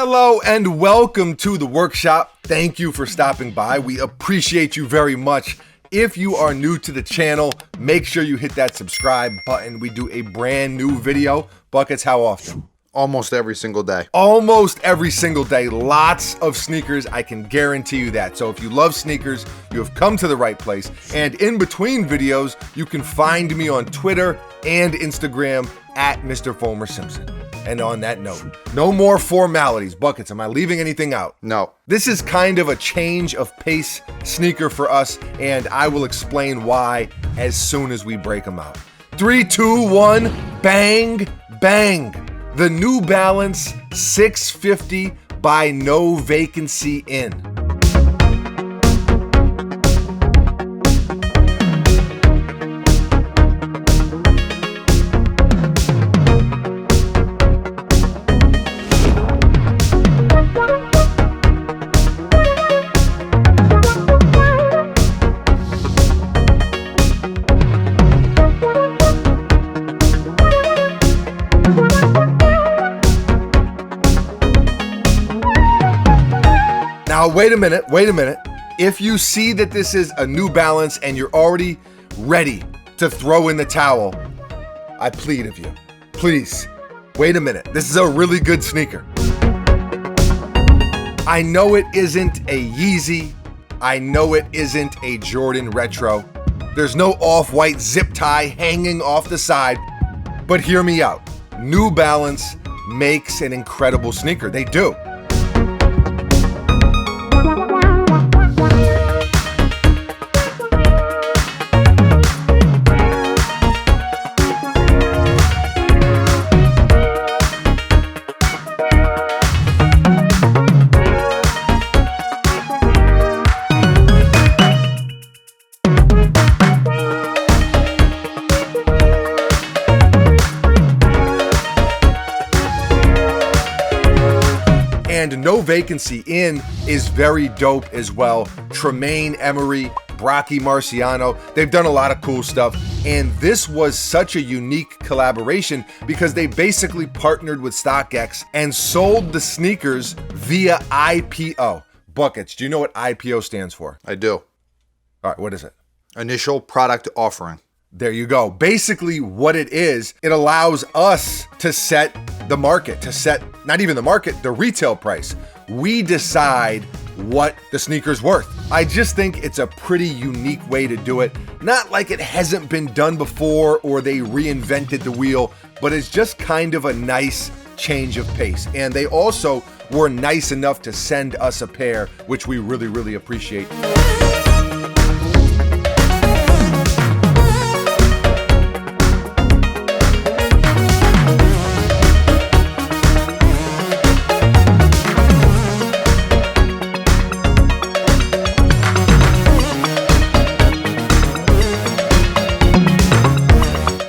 Hello and welcome to the workshop. Thank you for stopping by. We appreciate you very much. If you are new to the channel, make sure you hit that subscribe button. We do a brand new video. Buckets, how often? Almost every single day. Almost every single day. Lots of sneakers, I can guarantee you that. So if you love sneakers, you have come to the right place. And in between videos, you can find me on Twitter and Instagram at Mr. Fomer Simpson. And on that note, no more formalities. Buckets, am I leaving anything out? No. This is kind of a change of pace sneaker for us, and I will explain why as soon as we break them out. 3, 2, 1, bang, bang. The New Balance 650 by No Vacancy in. Now, wait a minute. If you see that this is a New Balance and you're already ready to throw in the towel, I plead of you, please, wait a minute. This is a really good sneaker. I know it isn't a Yeezy. I know it isn't a Jordan Retro. There's no off-white zip tie hanging off the side, but hear me out. New Balance makes an incredible sneaker. They do. And No Vacancy in is very dope as well. Tremaine Emery, Brocky Marciano, they've done a lot of cool stuff. And this was such a unique collaboration because they basically partnered with Stockex and sold the sneakers via IPO. Buckets, do you know what IPO stands for? I do. All right, what is it? Initial product offering. There you go. Basically what it is, it allows us to set the market, to set not even the market, the retail price. We decide what the sneaker's worth. I just think it's a pretty unique way to do it. Not like it hasn't been done before or they reinvented the wheel, but it's just kind of a nice change of pace. And they also were nice enough to send us a pair, which we really, really appreciate.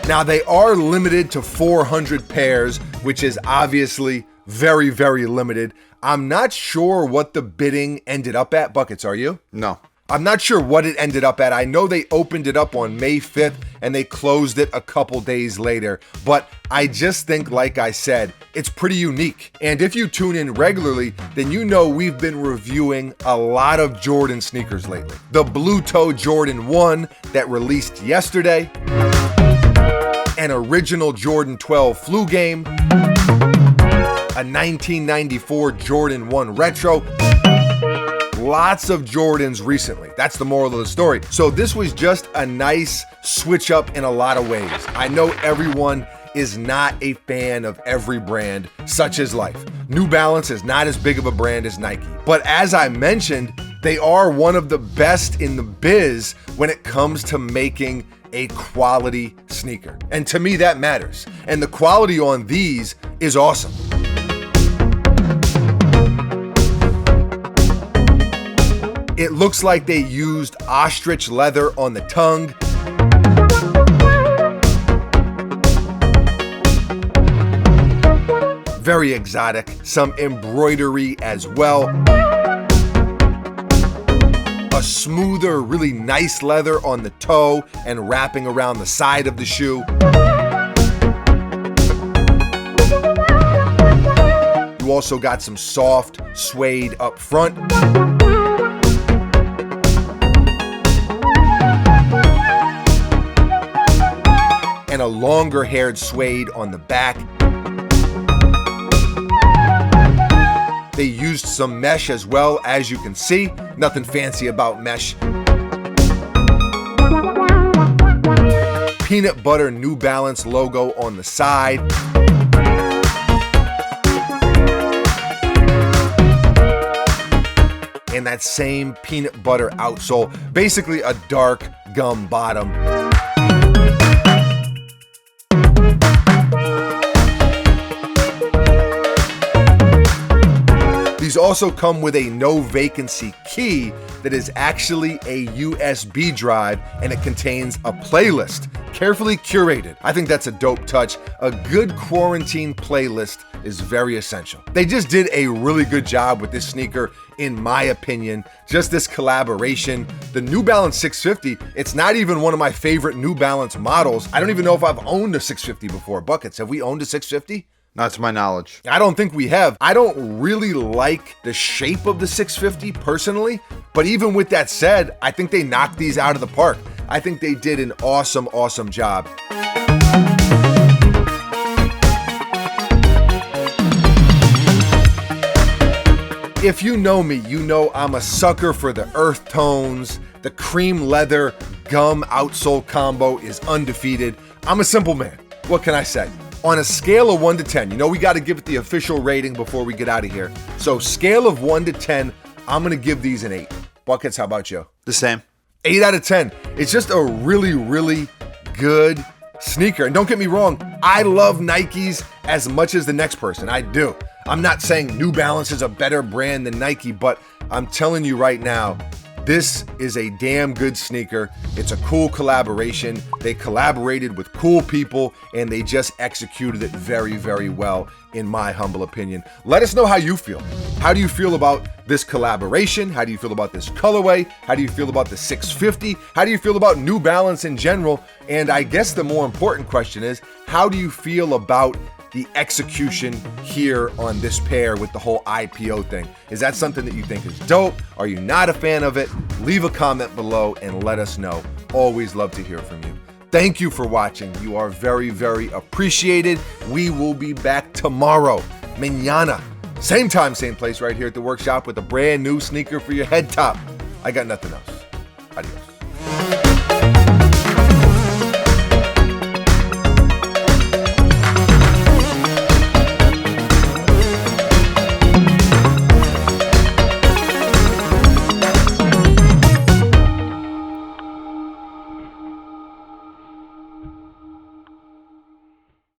Now, they are limited to 400 pairs, which is obviously very, very limited. I'm not sure what the bidding ended up at. Buckets, are you? No. I'm not sure what it ended up at. I know they opened it up on May 5th and they closed it a couple days later. But I just think, like I said, it's pretty unique. And if you tune in regularly, then you know we've been reviewing a lot of Jordan sneakers lately. The Blue Toe Jordan 1 that released yesterday, an original Jordan 12 flu game, a 1994 Jordan 1 retro. Lots of Jordans recently. That's the moral of the story. So this was just a nice switch up in a lot of ways. I know everyone is not a fan of every brand, such as life. New Balance is not as big of a brand as Nike. But as I mentioned, they are one of the best in the biz when it comes to making a quality sneaker. And to me, that matters. And the quality on these is awesome. It looks like they used ostrich leather on the tongue. Very exotic. Some embroidery as well. A smoother, really nice leather on the toe and wrapping around the side of the shoe. You You also got some soft suede up front. And a longer haired suede on the back. They used some mesh as well, as you can see. Nothing fancy about mesh. Peanut butter New Balance logo on the side. And that same peanut butter outsole, basically a dark gum bottom. These also come with a no vacancy key that is actually a USB drive, and it contains a playlist, carefully curated. I think that's a dope touch. A good quarantine playlist is very essential. They just did a really good job with this sneaker, in my opinion. Just this collaboration. The New Balance 650, it's not even one of my favorite New Balance models. I don't even know if I've owned a 650 before. Buckets, have we owned a 650? Not to my knowledge. I don't think we have. I don't really like the shape of the 650 personally, but even with that said, I think they knocked these out of the park. I think they did an awesome, awesome job. If you know me, you know I'm a sucker for the earth tones. The cream leather gum outsole combo is undefeated. I'm a simple man. What can I say? On a scale of 1 to 10, you know we got to give it the official rating before we get out of here. So scale of 1 to 10, I'm going to give these an 8. Buckets, how about you? The same. 8 out of 10. It's just a really, really good sneaker. And don't get me wrong, I love Nikes as much as the next person. I do. I'm not saying New Balance is a better brand than Nike, but I'm telling you right now, this is a damn good sneaker. It's a cool collaboration. They collaborated with cool people and they just executed it very, very well, in my humble opinion. Let us know how you feel. How do you feel about this collaboration? How do you feel about this colorway? How do you feel about the 650? How do you feel about New Balance in general? And I guess the more important question is, how do you feel about the execution here on this pair with the whole IPO thing? Is that something that you think is dope? Are you not a fan of it? Leave a comment below and let us know. Always love to hear from you. Thank you for watching. You are very, very appreciated. We will be back tomorrow, mañana. Same time, same place, right here at the workshop with a brand new sneaker for your head top. I got nothing else.